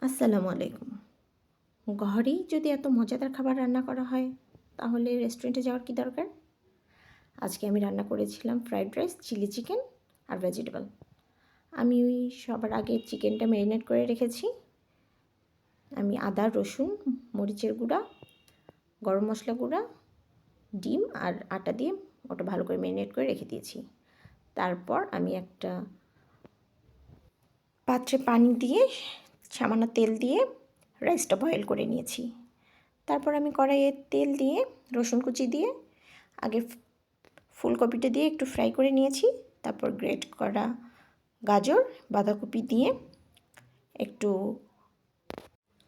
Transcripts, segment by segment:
আসসালামু আলাইকুম। ঘরেই যদি এত মজাদার খাবার রান্না করা হয়, তাহলে রেস্টুরেন্টে যাওয়ার কী দরকার? আজকে আমি রান্না করেছিলাম ফ্রাইড রাইস, চিলি চিকেন আর ভেজিটেবল। আমি সবার আগে চিকেনটা ম্যারিনেট করে রেখেছি। আমি আদা, রসুন, মরিচের গুঁড়া, গরম মশলা গুঁড়া, ডিম আর আটা দিয়ে ওটা ভালো করে ম্যারিনেট করে রেখে দিয়েছি। তারপর আমি একটা পাত্রে পানি দিয়ে সামান্য তেল দিয়ে রাইসটা বয়েল করে নিয়েছি। তারপর আমি কড়াইয়ে তেল দিয়ে রসুন কুচি দিয়ে আগে ফুলকপিটা দিয়ে একটু ফ্রাই করে নিয়েছি। তারপর গ্রেট করা গাজর, বাঁধাকপি দিয়ে একটু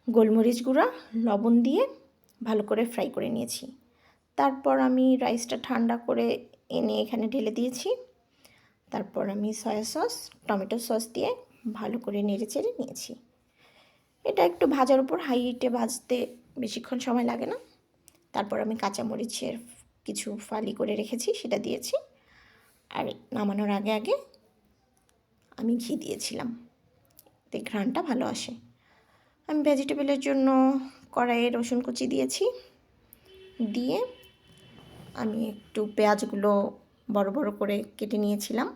গোলমরিচ গুঁড়া, লবণ দিয়ে ভালো করে ফ্রাই করে নিয়েছি। তারপর আমি রাইসটা ঠান্ডা করে এনে এখানে ঢেলে দিয়েছি। তারপর আমি সয়া সস, টমেটো সস দিয়ে ভালো করে নেড়েচেড়ে নিয়েছি। এটা একটু ভাজার উপর হাই হিটে ভাজতে বেশিক্ষণ সময় লাগে না। তারপর আমি কাঁচামরিচের কিছু ফালি করে রেখেছি, সেটা দিয়েছি। আর নামানোর আগে আগে আমি ঘি দিয়েছিলাম, এতে ঘ্রাণটা ভালো আসে। আমি ভেজিটেবলের জন্য কড়াইয়ে রসুন কুচি দিয়েছি, দিয়ে আমি একটু পেঁয়াজগুলো বড় বড় করে কেটে নিয়েছিলাম,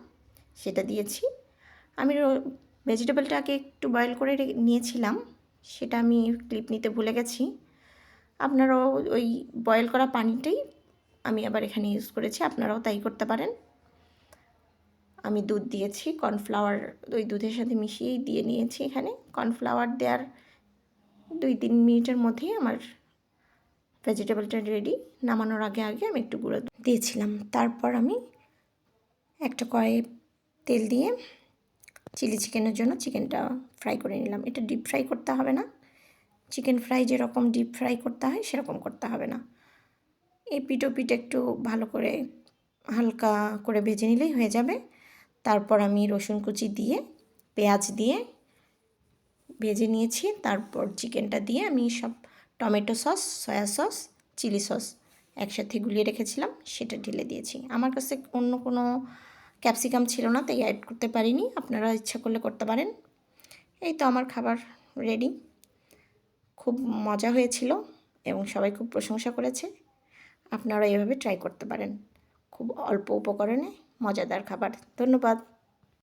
সেটা দিয়েছি। আমি ভেজিটেবলটাকে একটু বয়েল করে নিয়েছিলাম, সেটা আমি ক্লিপ নিতে ভুলে গেছি। আপনারাও ওই বয়েল করা পানিটাই আমি আবার এখানে ইউজ করেছি, আপনারাও তাই করতে পারেন। আমি দুধ দিয়েছি, কর্নফ্লাওয়ার ওই দুধের সাথে মিশিয়েই দিয়ে নিয়েছি। এখানে কর্নফ্লাওয়ার দেওয়ার 2-3 মিনিটের মধ্যেই আমার ভেজিটেবলটা রেডি। নামানোর আগে আগে আমি একটু গুঁড়ো দিয়েছিলাম। তারপর আমি একটা কড়াইয়ে তেল দিয়ে চিলি চিকেনের জন্য চিকেনটা ফ্রাই করে নিলাম। এটা ডিপ ফ্রাই করতে হবে না, চিকেন ফ্রাই যেরকম ডিপ ফ্রাই করতে হয় সেরকম করতে হবে না। এই পিঠ একটু ভালো করে হালকা করে ভেজে নিলেই হয়ে যাবে। তারপর আমি রসুন কুচি দিয়ে পেঁয়াজ দিয়ে ভেজে নিয়েছি। তারপর চিকেনটা দিয়ে আমি সব tomato sauce, soya sauce, chilli sauce একসাথে গুলিয়ে রেখেছিলাম, সেটা ঢেলে দিয়েছি। আমার কাছে অন্য কোনো ক্যাপসিকাম ছিল না, তাই অ্যাড করতে পারিনি। আপনারা ইচ্ছা করলে করতে পারেন। এই তো আমার খাবার রেডি। খুব মজা হয়েছিল এবং সবাই খুব প্রশংসা করেছে। আপনারা এভাবে ট্রাই করতে পারেন। খুব অল্প উপকরণে মজাদার খাবার। ধন্যবাদ।